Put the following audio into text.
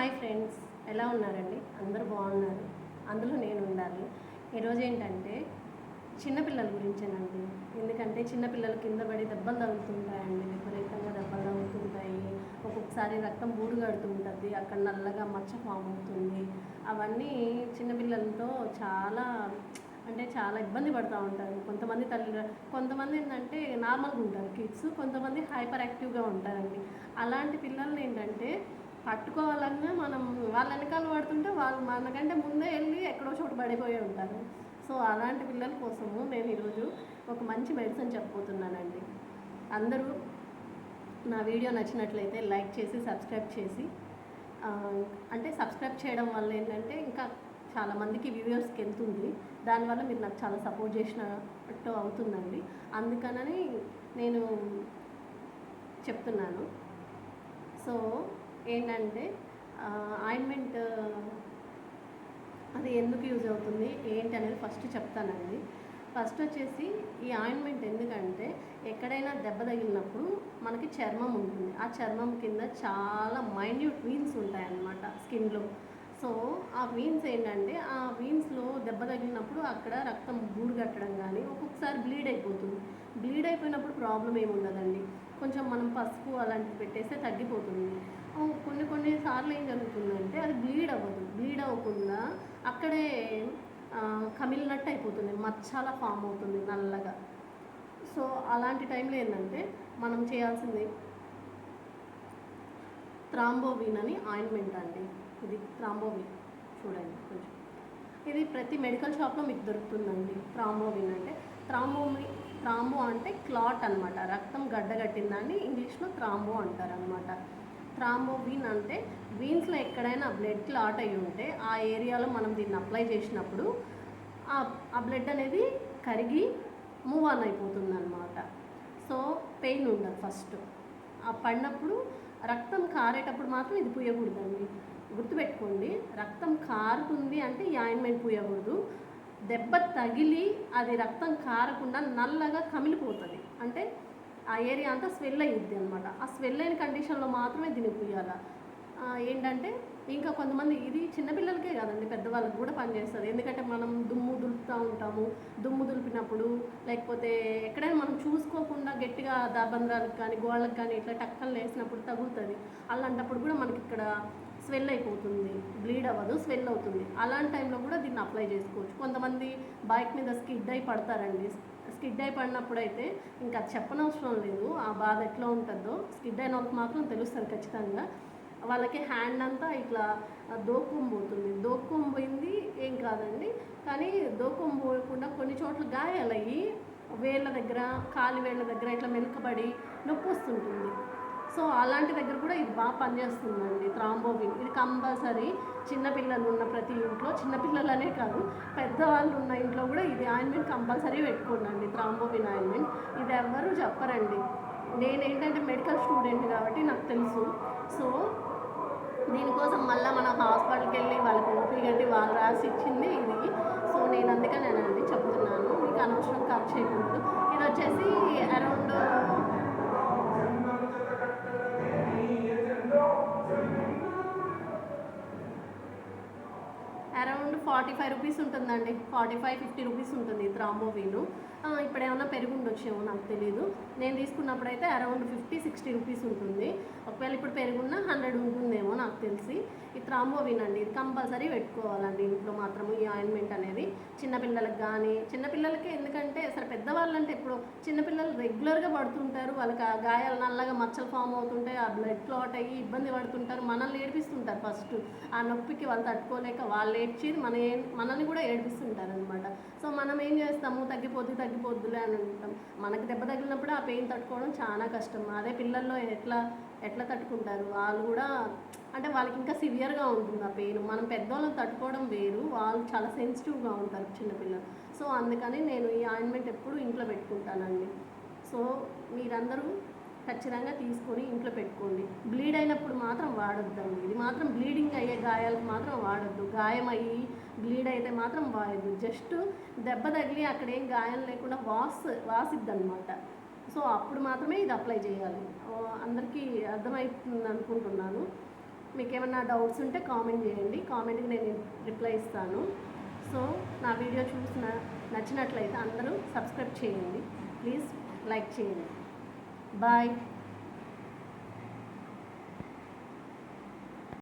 Hi friends, ఎలా ఉన్నారండి? అందరూ బాగున్నారు, అందులో నేను ఉండాలి. ఈరోజు ఏంటంటే చిన్నపిల్లల గురించేనండి. ఎందుకంటే చిన్నపిల్లలు కింద పడి దెబ్బలు తగులుతుంటాయండి, విపరీతంగా దెబ్బలు తగులుతుంటాయి. ఒక్కొక్కసారి రక్తం బూడు కడుతుంటుంది, అక్కడ నల్లగా మచ్చ ఫామ్ అవుతుంది. అవన్నీ చిన్నపిల్లలతో చాలా ఇబ్బంది పడుతూ ఉంటారు. కొంతమంది ఏంటంటే నార్మల్గా ఉంటారు కిడ్స్, కొంతమంది హైపర్ యాక్టివ్గా ఉంటారండి. అలాంటి పిల్లల్ని ఏంటంటే పట్టుకోవాలన్నా మనం వాళ్ళ వెనకాల పడుతుంటే వాళ్ళు మనకంటే ముందే వెళ్ళి ఎక్కడో చోటు పడిపోయి ఉంటారు. సో అలాంటి పిల్లల కోసము నేను ఈరోజు ఒక మంచి మెడిసిన్ చెప్పబోతున్నానండి. అందరూ నా వీడియో నచ్చినట్లయితే లైక్ చేసి సబ్స్క్రైబ్ చేసి, సబ్స్క్రైబ్ చేయడం వల్ల ఏంటంటే ఇంకా చాలామందికి వ్యూవర్స్కి వెళ్తుంది. దానివల్ల మీరు నాకు చాలా సపోర్ట్ చేసినట్టు అవుతుందండి. అందుకనని నేను చెప్తున్నాను. సో ఏంటంటే ఆయింట్మెంట్ అది ఎందుకు యూజ్ అవుతుంది ఏంటి అనేది ఫస్ట్ చెప్తానండి. ఫస్ట్ వచ్చేసి ఈ ఆయింట్మెంట్ ఎందుకంటే ఎక్కడైనా దెబ్బ తగిలినప్పుడు మనకి చర్మం ఉంటుంది. ఆ చర్మం కింద చాలా మైన్యూట్ వీన్స్ ఉంటాయన్నమాట స్కిన్లో. సో ఆ వీన్స్ ఏంటంటే ఆ వీన్స్లో దెబ్బ తగిలినప్పుడు అక్కడ రక్తం గూడు కట్టడం కానీ ఒక్కొక్కసారి బ్లీడ్ అయిపోతుంది. బ్లీడ్ అయిపోయినప్పుడు ప్రాబ్లం ఏమి ఉండదండి, కొంచెం మనం పసుపు అలాంటివి పెట్టేస్తే తగ్గిపోతుంది. కొన్ని సార్లు ఏం జరుగుతుందంటే అది బ్లీడ్ అవ్వకుండా అక్కడే కమిలినట్టు అయిపోతుంది, మచ్చలా ఫామ్ అవుతుంది నల్లగా. సో అలాంటి టైంలో ఏంటంటే మనం చేయాల్సింది థ్రాంబోవిన్ అని ఆయింట్మెంట్ అండి. ఇది థ్రాంబోవిన్, చూడండి కొంచెం. ఇది ప్రతి మెడికల్ షాప్లో మీకు దొరుకుతుందండి. థ్రాంబోవిన్ అంటే థ్రాంబో అంటే క్లాట్ అనమాట, రక్తం గడ్డగట్టిందని ఇంగ్లీష్లో థ్రాంబో అంటారనమాట. థ్రాంబోవిన్ అంటే వీన్స్లో ఎక్కడైనా బ్లడ్ క్లాట్ అయి ఉంటే ఆ ఏరియాలో మనం దీన్ని అప్లై చేసినప్పుడు ఆ బ్లడ్ అనేది కరిగి మూవ్ ఆన్ అయిపోతుంది అనమాట. సో పెయిన్ ఉండదు. ఫస్ట్ ఆ పడినప్పుడు రక్తం కారేటప్పుడు మాత్రం ఇది పూయకూడదండి, గుర్తుపెట్టుకోండి. రక్తం కారుతుంది అంటే ఈ ఆయింట్మెంట్ పూయకూడదు. దెబ్బ తగిలి అది రక్తం కారకుండా నల్లగా కమిలిపోతుంది అంటే ఆ ఏరియా అంతా స్వెల్ అయ్యిద్ది అనమాట. ఆ స్వెల్ అయిన కండిషన్లో మాత్రమే దీన్ని పూయాల. ఏంటంటే ఇంకా కొంతమంది, ఇది చిన్నపిల్లలకే కాదండి, పెద్దవాళ్ళకి కూడా పనిచేస్తుంది. ఎందుకంటే మనం దుమ్ము దులుపుతూ ఉంటాము. దుమ్ము దులిపినప్పుడు లేకపోతే ఎక్కడైనా మనం చూసుకోకుండా గట్టిగా దాబంద్రాలకు కానీ గోళ్ళకి కానీ ఇట్లా టక్కలు వేసినప్పుడు తగులుతుంది. అలాంటప్పుడు కూడా మనకి ఇక్కడ స్వెల్ అయిపోతుంది, బ్లీడ్ అవ్వదు, స్వెల్ అవుతుంది. అలాంటి టైంలో కూడా దీన్ని అప్లై చేసుకోవచ్చు. కొంతమంది బైక్ మీద స్కిడ్ అయి పడతారండి. స్కిడ్ అయి పడినప్పుడు అయితే ఇంకా చెప్పనవసరం లేదు ఆ బాధ ఎట్లా ఉంటుందో. స్కిడ్ అయిన వాళ్ళకి మాత్రం తెలుస్తుంది ఖచ్చితంగా. వాళ్ళకి హ్యాండ్ అంతా ఇట్లా దోక్కుం పోయింది ఏం కాదండి, కానీ దోక్కుం పోయకుండా కొన్ని చోట్ల గాయాలయ్యి వేళ్ళ దగ్గర, కాలి వేళ్ళ దగ్గర ఇట్లా మెలకబడి నొప్పి వస్తుంటుంది. సో అలాంటి దగ్గర కూడా ఇది బాగా పనిచేస్తుందండి థ్రాంబోవిన్. ఇది కంపల్సరీ చిన్నపిల్లలు ఉన్న ప్రతి ఇంట్లో, చిన్నపిల్లలనే కాదు పెద్దవాళ్ళు ఉన్న ఇంట్లో కూడా ఇది ఆయింట్మెంట్ కంపల్సరీ పెట్టుకోండి, థ్రాంబోవిన్ ఆయింట్మెంట్. ఇది ఎవ్వరూ చెప్పరండి. నేనేంటంటే మెడికల్ స్టూడెంట్ కాబట్టి నాకు తెలుసు. సో దీనికోసం మళ్ళీ మన హాస్పిటల్కి వెళ్ళి వాళ్ళకి ఓపీ కట్టి వాళ్ళు రాసి ఇచ్చింది ఇది. సో నేను అందుకనేనండి చెప్తున్నాను, మీకు అనవసరం ఖర్చు చేయకూడదు. ఇది వచ్చేసి అరౌండ్ 45 రూపీస్ ఉంటుందండి. 45-50 రూపీస్ ఉంటుంది థ్రాంబోవిన్. ఇప్పుడు ఏమన్నా పెరుగు ఉండొచ్చేమో నాకు తెలీదు. నేను తీసుకున్నప్పుడైతే అరౌండ్ 50-60 రూపీస్ ఉంటుంది. ఒకవేళ ఇప్పుడు పెరుగున్నా 100 ఉంటుందేమో నాకు తెలిసి. ఈ థ్రాంబోవిన్ అండి, ఇది కంపల్సరీ పెట్టుకోవాలండి ఇంట్లో మాత్రము ఈ ఆయింట్మెంట్ అనేది. చిన్నపిల్లలకు కానీ, చిన్నపిల్లలకి ఎందుకంటే అసలు పెద్దవాళ్ళంటే ఇప్పుడు చిన్నపిల్లలు రెగ్యులర్గా పడుతుంటారు, వాళ్ళకి ఆ గాయాలు నల్లగా మచ్చలు ఫామ్ అవుతుంటాయి, ఆ బ్లడ్ క్లాట్ అయ్యి ఇబ్బంది పడుతుంటారు, మనల్ని ఏడిపిస్తుంటారు. ఫస్ట్ ఆ నొప్పికి వాళ్ళు తట్టుకోలేక వాళ్ళు ఏడ్చేది మనల్ని కూడా ఏడిపిస్తుంటారు అనమాట. సో మనం ఏం చేస్తాము, తగ్గిపోద్దులే అని ఉంటాం. మనకు దెబ్బ తగిలినప్పుడు ఆ పెయిన్ తట్టుకోవడం చాలా కష్టం. అదే పిల్లల్లో ఎట్లా తట్టుకుంటారు వాళ్ళు కూడా, అంటే వాళ్ళకి ఇంకా సివియర్గా ఉంటుంది ఆ పెయిన్. మనం పెద్దవాళ్ళని తట్టుకోవడం వేరు, వాళ్ళు చాలా సెన్సిటివ్గా ఉంటారు చిన్నపిల్లలు. సో అందుకని నేను ఈ ఆయింట్మెంట్ ఎప్పుడు ఇంట్లో పెట్టుకుంటానండి. సో మీరందరూ ఖచ్చితంగా తీసుకొని ఇంట్లో పెట్టుకోండి. బ్లీడ్ అయినప్పుడు మాత్రం వాడొద్దండి. ఇది మాత్రం బ్లీడింగ్ అయ్యే గాయాలకు మాత్రం వాడొద్దు. గాయం అయ్యి బ్లీడ్ అయితే మాత్రం వాడద్దు. జస్ట్ దెబ్బ తగిలి అక్కడ ఏం గాయం లేకుండా వాసిద్ది అనమాట. సో అప్పుడు మాత్రమే ఇది అప్లై చేయాలి. అందరికీ అర్థమవుతుంది అనుకుంటున్నాను. మీకు ఏమైనా డౌట్స్ ఉంటే కామెంట్ చేయండి, కామెంట్కి నేను రిప్లై ఇస్తాను. సో నా వీడియో నచ్చినట్లయితే అందరూ సబ్స్క్రైబ్ చేయండి, ప్లీజ్ లైక్ చేయండి. బాయ్.